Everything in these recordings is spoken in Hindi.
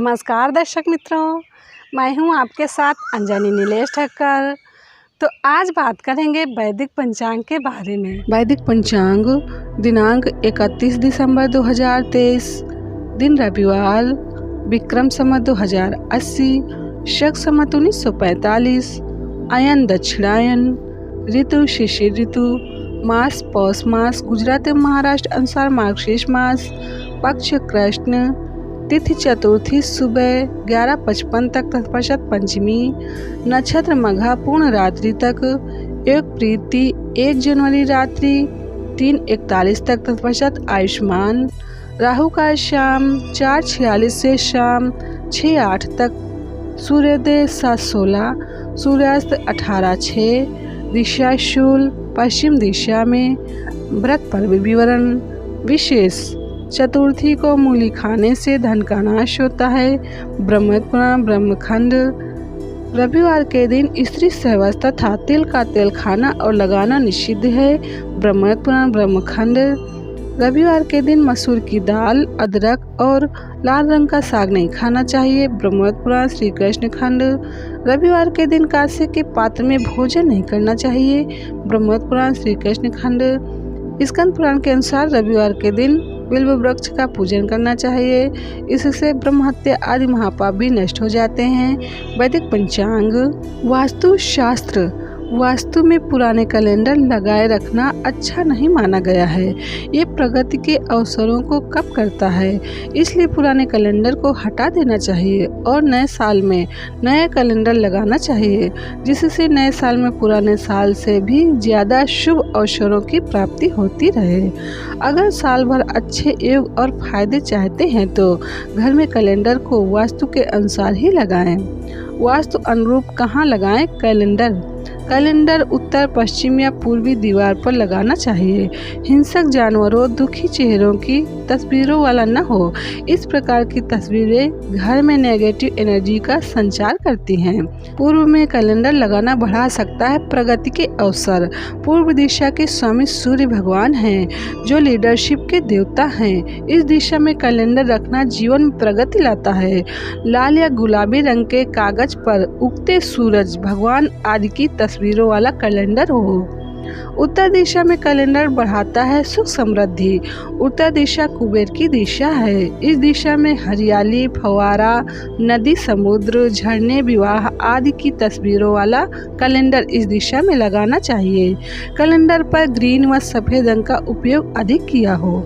नमस्कार दर्शक मित्रों, मैं हूं आपके साथ अंजनी नीलेश ठक्कर। तो आज बात करेंगे वैदिक पंचांग के बारे में। वैदिक पंचांग दिनांक 31 दिसंबर 2023, दिन रविवार, विक्रम संवत 2080, शक संवत 1945, अयन दक्षिणायन, ऋतु शिशिर ऋतु, मास पौष मास, गुजरात एवं महाराष्ट्र अनुसार मार्गशीर्ष मास, पक्ष कृष्ण, तिथि चतुर्थी सुबह 11:55 तक तत्पश्चात पंचमी, नक्षत्र मघा पूर्ण रात्रि तक, योग प्रीति 1 जनवरी रात्रि 3:41 तक तत्पश्चात आयुष्मान, राहु काल शाम 4:46 से शाम 6:08 तक, सूर्योदय 7:16, सूर्यास्त 18:06, दिशा शूल पश्चिम दिशा में, व्रत पर्व विवरण। विशेष चतुर्थी को मूली खाने से धन का नाश होता है। ब्रह्मपुराण ब्रह्मखंड। रविवार के दिन स्त्री सहवास तथा तिल का तेल खाना और लगाना निषिद्ध है। ब्रह्मपुराण ब्रह्मखंड। रविवार के दिन मसूर की दाल, अदरक और लाल रंग का साग नहीं खाना चाहिए। ब्रह्मपुराण श्री कृष्ण खंड। रविवार के दिन कांसे के पात्र में भोजन नहीं करना चाहिए। ब्रह्मपुराण श्री कृष्ण खंड। स्कंद पुराण के अनुसार रविवार के दिन बिल्व वृक्ष का पूजन करना चाहिए, इससे ब्रह्म हत्या आदि महापाप भी नष्ट हो जाते हैं। वैदिक पंचांग। वास्तु शास्त्र। वास्तु में पुराने कैलेंडर लगाए रखना अच्छा नहीं माना गया है। ये प्रगति के अवसरों को कम करता है, इसलिए पुराने कैलेंडर को हटा देना चाहिए और नए साल में नया कैलेंडर लगाना चाहिए, जिससे नए साल में पुराने साल से भी ज़्यादा शुभ अवसरों की प्राप्ति होती रहे। अगर साल भर अच्छे योग और फायदे चाहते हैं तो घर में कैलेंडर को वास्तु के अनुसार ही लगाएं। वास्तु अनुरूप कहाँ लगाएं कैलेंडर? कैलेंडर उत्तर पश्चिम या पूर्वी दीवार पर लगाना चाहिए। हिंसक जानवरों, दुखी चेहरों की तस्वीरों वाला न हो। इस प्रकार की तस्वीरें घर में नेगेटिव एनर्जी का संचार करती हैं। पूर्व में कैलेंडर लगाना बढ़ा सकता है प्रगति के अवसर। पूर्व दिशा के स्वामी सूर्य भगवान हैं, जो लीडरशिप के देवता हैं। इस दिशा में कैलेंडर रखना जीवन में प्रगति लाता है। लाल या गुलाबी रंग के कागज पर उगते सूरज, भगवान आदि की तस्वीरों वाला कैलेंडर हो। उत्तर दिशा में कैलेंडर बढ़ाता है सुख समृद्धि। उत्तर दिशा कुबेर की दिशा है। इस दिशा में हरियाली, फव्वारा, नदी, समुद्र, झरने, विवाह आदि की तस्वीरों वाला कैलेंडर इस दिशा में लगाना चाहिए। कैलेंडर पर ग्रीन व सफ़ेद रंग का उपयोग अधिक किया हो।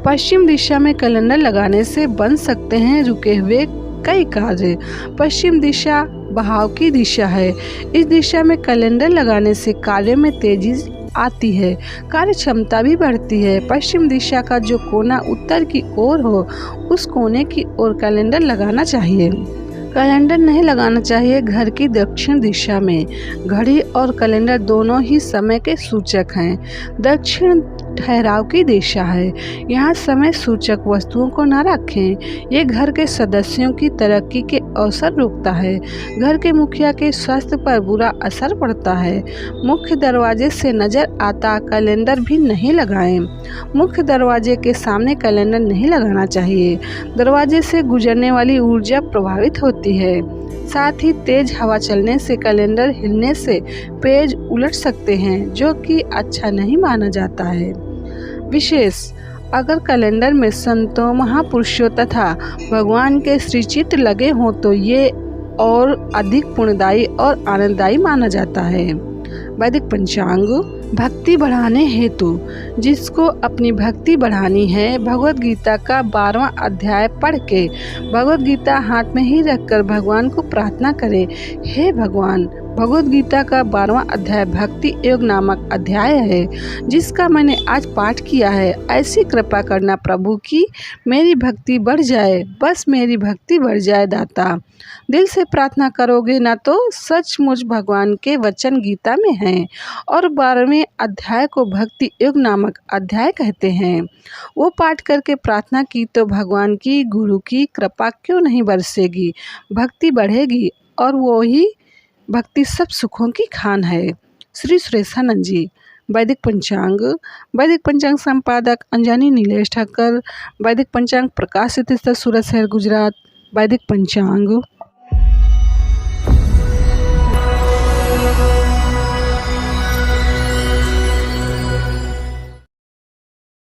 पश्चिम दिशा में कैलेंडर लगाने से बन सकते हैं रुके हुए कई कार्य। पश्चिम दिशा बहाव की दिशा है। इस दिशा में कैलेंडर लगाने से कार्य में तेजी आती है, कार्य क्षमता भी बढ़ती है। पश्चिम दिशा का जो कोना उत्तर की ओर हो, उस कोने की ओर कैलेंडर लगाना चाहिए। कैलेंडर नहीं लगाना चाहिए घर की दक्षिण दिशा में। घड़ी और कैलेंडर दोनों ही समय के सूचक हैं। दक्षिण ठहराव की दिशा है, यहाँ समय सूचक वस्तुओं को न रखें। ये घर के सदस्यों की तरक्की के अवसर रोकता है। घर के मुखिया के स्वास्थ्य पर बुरा असर पड़ता है। मुख्य दरवाजे से नजर आता कैलेंडर भी नहीं लगाएं। मुख्य दरवाजे के सामने कैलेंडर नहीं लगाना चाहिए। दरवाजे से गुजरने वाली ऊर्जा प्रभावित होती है। साथ ही तेज हवा चलने से कैलेंडर हिलने से पेज उलट सकते हैं, जो कि अच्छा नहीं माना जाता है। विशेष अगर कैलेंडर में संतों, महापुरुषों तथा भगवान के श्रीचित्र लगे हों तो ये और अधिक पुण्यदायी और आनंददायी माना जाता है। वैदिक पंचांग। भक्ति बढ़ाने हेतु। जिसको अपनी भक्ति बढ़ानी है, भगवद गीता का 12वां अध्याय पढ़ के भगवद गीता हाथ में ही रखकर भगवान को प्रार्थना करें। हे भगवान, भगवद गीता का 12वां अध्याय भक्ति योग नामक अध्याय है, जिसका मैंने आज पाठ किया है। ऐसी कृपा करना प्रभु की मेरी भक्ति बढ़ जाए, बस मेरी भक्ति बढ़ जाए दाता। दिल से प्रार्थना करोगे ना तो सचमुच भगवान के वचन गीता में हैं और 12वें अध्याय को भक्ति योग नामक अध्याय कहते हैं। वो पाठ करके प्रार्थना की तो भगवान की, गुरु की कृपा क्यों नहीं बरसेगी, भक्ति बढ़ेगी और वो ही भक्ति सब सुखों की खान है। श्री सुरेशानंद जी। वैदिक पंचांग। वैदिक पंचांग संपादक अंजनी नीलेश ठक्कर। वैदिक पंचांग प्रकाशित सूरत शहर गुजरात। वैदिक पंचांग